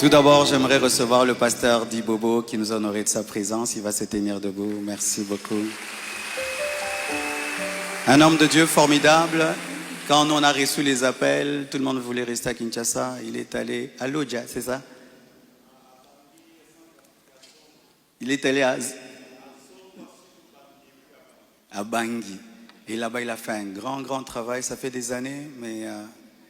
Tout d'abord, j'aimerais recevoir le pasteur Di Bobo qui nous honorait de sa présence. Il va se tenir debout. Merci beaucoup. Un homme de Dieu formidable. Quand on a reçu les appels, tout le monde voulait rester à Kinshasa. Il est allé à Lodja, c'est ça? Il est allé à Bangui. Et là-bas, il a fait un grand travail. Ça fait des années, mais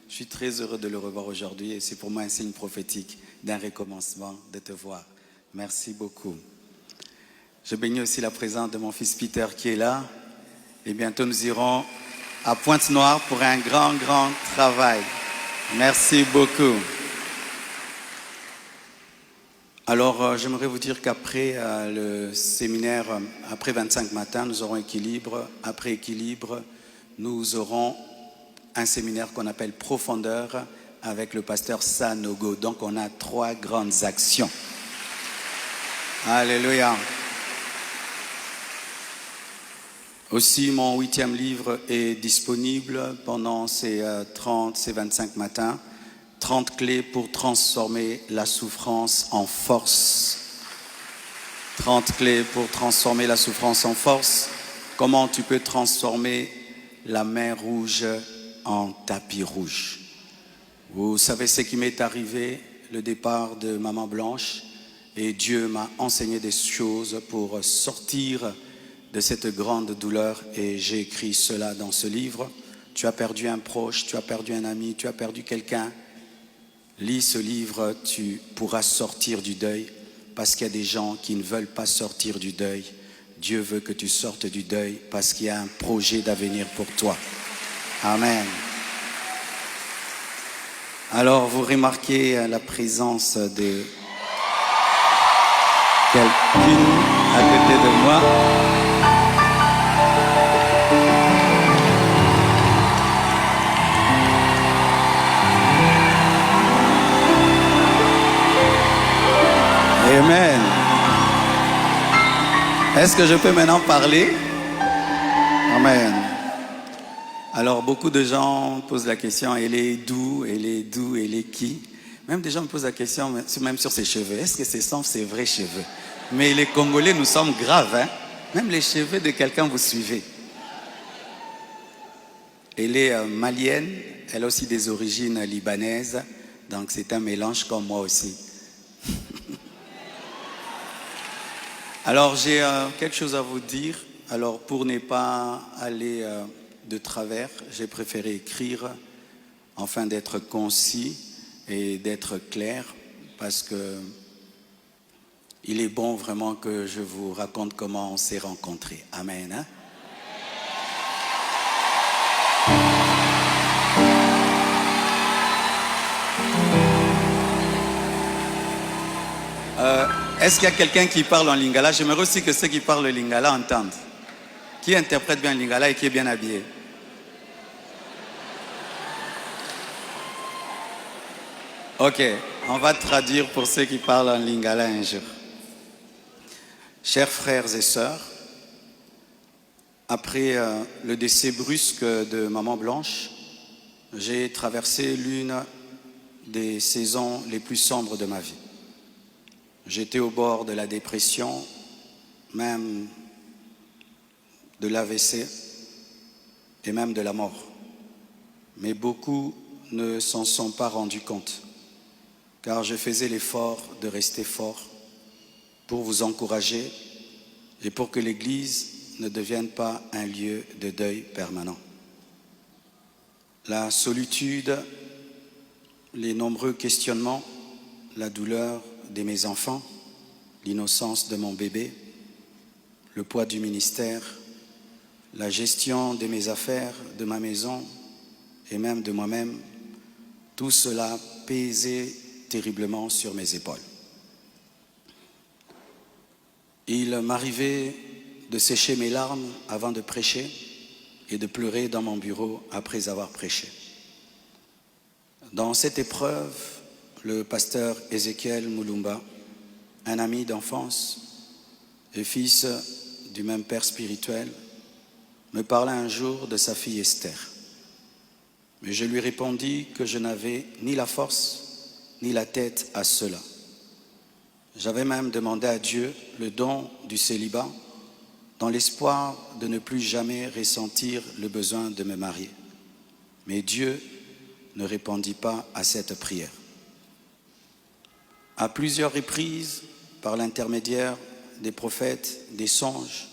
je suis très heureux de le revoir aujourd'hui. Et c'est pour moi un signe prophétique d'un recommencement, de te voir. Merci beaucoup. Je bénis aussi la présence de mon fils Peter qui est là. Et bientôt, nous irons à Pointe-Noire pour un grand travail. Merci beaucoup. Alors, j'aimerais vous dire qu'après le séminaire, après 25 matins, nous aurons équilibre. Après équilibre, nous aurons un séminaire qu'on appelle Profondeur avec le pasteur Sanogo. Donc, on a 3 grandes actions. Alléluia. Aussi, mon 8e livre est disponible pendant ces 25 matins. 30 clés pour transformer la souffrance en force. 30 clés pour transformer la souffrance en force. Comment tu peux transformer la mer rouge en tapis rouge. Vous savez ce qui m'est arrivé, le départ de Maman Blanche. Et Dieu m'a enseigné des choses pour sortir de cette grande douleur. Et j'ai écrit cela dans ce livre. Tu as perdu un proche, tu as perdu un ami, tu as perdu quelqu'un. Lis ce livre, tu pourras sortir du deuil parce qu'il y a des gens qui ne veulent pas sortir du deuil. Dieu veut que tu sortes du deuil parce qu'il y a un projet d'avenir pour toi. Amen. Alors, vous remarquez la présence de quelqu'un à côté de moi. Amen. Est-ce que je peux maintenant parler? Amen. Alors, beaucoup de gens posent la question, elle est d'où, elle est d'où, elle est qui? Même des gens me posent la question, même sur ses cheveux. Est-ce que ce sont ses vrais cheveux? Mais les Congolais, nous sommes graves, hein? Même les cheveux de quelqu'un, vous suivez. Elle est malienne, elle a aussi des origines libanaises, donc c'est un mélange comme moi aussi. Alors, j'ai quelque chose à vous dire. Alors, pour ne pas aller de travers, j'ai préféré écrire afin d'être concis et d'être clair parce que il est bon vraiment que je vous raconte comment on s'est rencontrés. Amen. Hein? Est-ce qu'il y a quelqu'un qui parle en lingala? J'aimerais aussi que ceux qui parlent le lingala entendent. Qui interprète bien le lingala et qui est bien habillé? Ok, on va traduire pour ceux qui parlent en lingala un jour. Chers frères et sœurs, après le décès brusque de Maman Blanche, j'ai traversé l'une des saisons les plus sombres de ma vie. J'étais au bord de la dépression, même de l'AVC et même de la mort. Mais beaucoup ne s'en sont pas rendus compte, car je faisais l'effort de rester fort pour vous encourager et pour que l'Église ne devienne pas un lieu de deuil permanent. La solitude, les nombreux questionnements, la douleur de mes enfants, l'innocence de mon bébé, le poids du ministère, la gestion de mes affaires, de ma maison et même de moi-même, tout cela pesait terriblement sur mes épaules. Il m'arrivait de sécher mes larmes avant de prêcher et de pleurer dans mon bureau après avoir prêché. Dans cette épreuve, le pasteur Ézéchiel Moulumba, un ami d'enfance et fils du même père spirituel, me parla un jour de sa fille Esther. Mais je lui répondis que je n'avais ni la force ni la tête à cela. J'avais même demandé à Dieu le don du célibat dans l'espoir de ne plus jamais ressentir le besoin de me marier. Mais Dieu ne répondit pas à cette prière. À plusieurs reprises, par l'intermédiaire des prophètes, des songes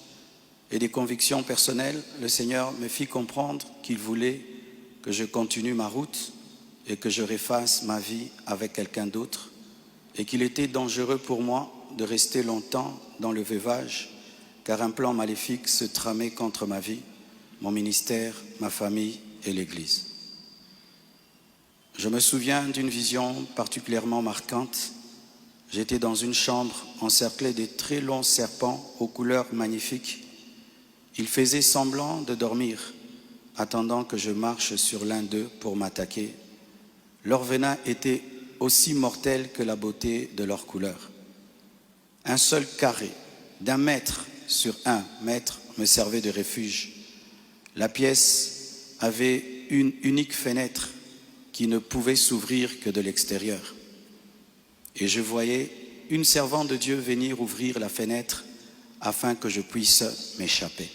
et des convictions personnelles, le Seigneur me fit comprendre qu'il voulait que je continue ma route et que je refasse ma vie avec quelqu'un d'autre, et qu'il était dangereux pour moi de rester longtemps dans le veuvage, car un plan maléfique se tramait contre ma vie, mon ministère, ma famille et l'Église. Je me souviens d'une vision particulièrement marquante. J'étais dans une chambre encerclée de très longs serpents aux couleurs magnifiques. Ils faisaient semblant de dormir, attendant que je marche sur l'un d'eux pour m'attaquer. Leur venin était aussi mortel que la beauté de leur couleur. Un seul carré d'1 mètre sur 1 mètre me servait de refuge. La pièce avait une unique fenêtre qui ne pouvait s'ouvrir que de l'extérieur. Et je voyais une servante de Dieu venir ouvrir la fenêtre afin que je puisse m'échapper.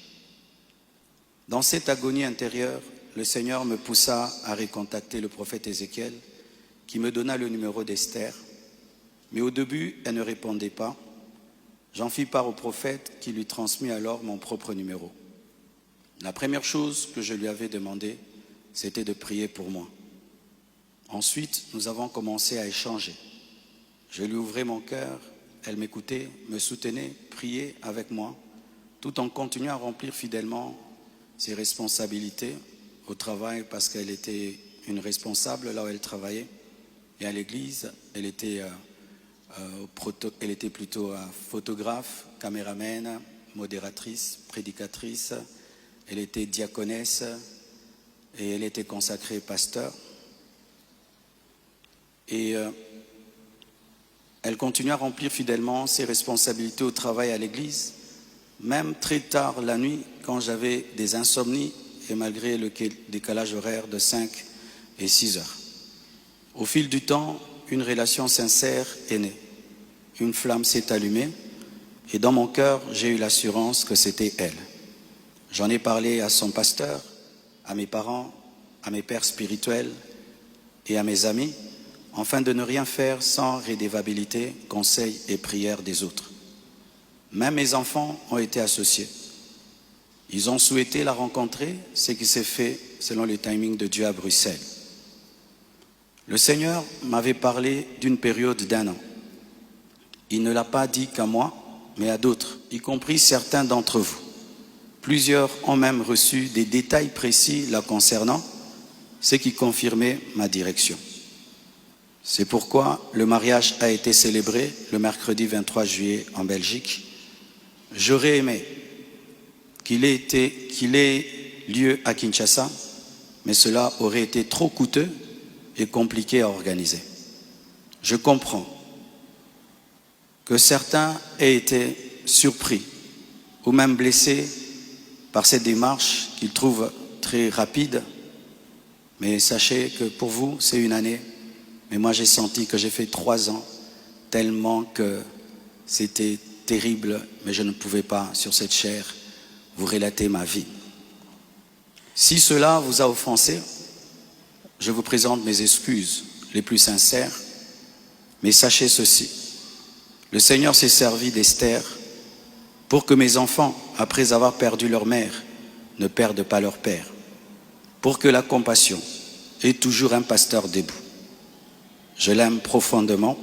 Dans cette agonie intérieure, le Seigneur me poussa à recontacter le prophète Ézéchiel, qui me donna le numéro d'Esther. Mais au début, elle ne répondait pas. J'en fis part au prophète qui lui transmit alors mon propre numéro. La première chose que je lui avais demandé, c'était de prier pour moi. Ensuite, nous avons commencé à échanger. Je lui ouvrais mon cœur, elle m'écoutait, me soutenait, priait avec moi, tout en continuant à remplir fidèlement ses responsabilités au travail, parce qu'elle était une responsable là où elle travaillait. Et à l'église, elle était plutôt photographe, caméraman, modératrice, prédicatrice. Elle était diaconesse et elle était consacrée pasteur. Et elle continue à remplir fidèlement ses responsabilités au travail à l'église, même très tard la nuit, quand j'avais des insomnies et malgré le décalage horaire de 5 et 6 heures. Au fil du temps, une relation sincère est née. Une flamme s'est allumée et dans mon cœur, j'ai eu l'assurance que c'était elle. J'en ai parlé à son pasteur, à mes parents, à mes pères spirituels et à mes amis, afin de ne rien faire sans rédévabilité, conseil et prière des autres. Même mes enfants ont été associés. Ils ont souhaité la rencontrer, ce qui s'est fait selon le timing de Dieu à Bruxelles. Le Seigneur m'avait parlé d'une période d'1 an. Il ne l'a pas dit qu'à moi, mais à d'autres, y compris certains d'entre vous. Plusieurs ont même reçu des détails précis la concernant, ce qui confirmait ma direction. C'est pourquoi le mariage a été célébré le mercredi 23 juillet en Belgique. J'aurais aimé qu'il ait lieu à Kinshasa, mais cela aurait été trop coûteux et compliqué à organiser. Je comprends que certains aient été surpris ou même blessés par cette démarche qu'ils trouvent très rapide, mais sachez que pour vous, c'est une année. Mais moi, j'ai senti que j'ai fait 3 ans, tellement que c'était terrible, mais je ne pouvais pas, sur cette chair, vous relater ma vie. Si cela vous a offensé, je vous présente mes excuses les plus sincères, mais sachez ceci, le Seigneur s'est servi d'Esther pour que mes enfants, après avoir perdu leur mère, ne perdent pas leur père, pour que la compassion ait toujours un pasteur debout. Je l'aime profondément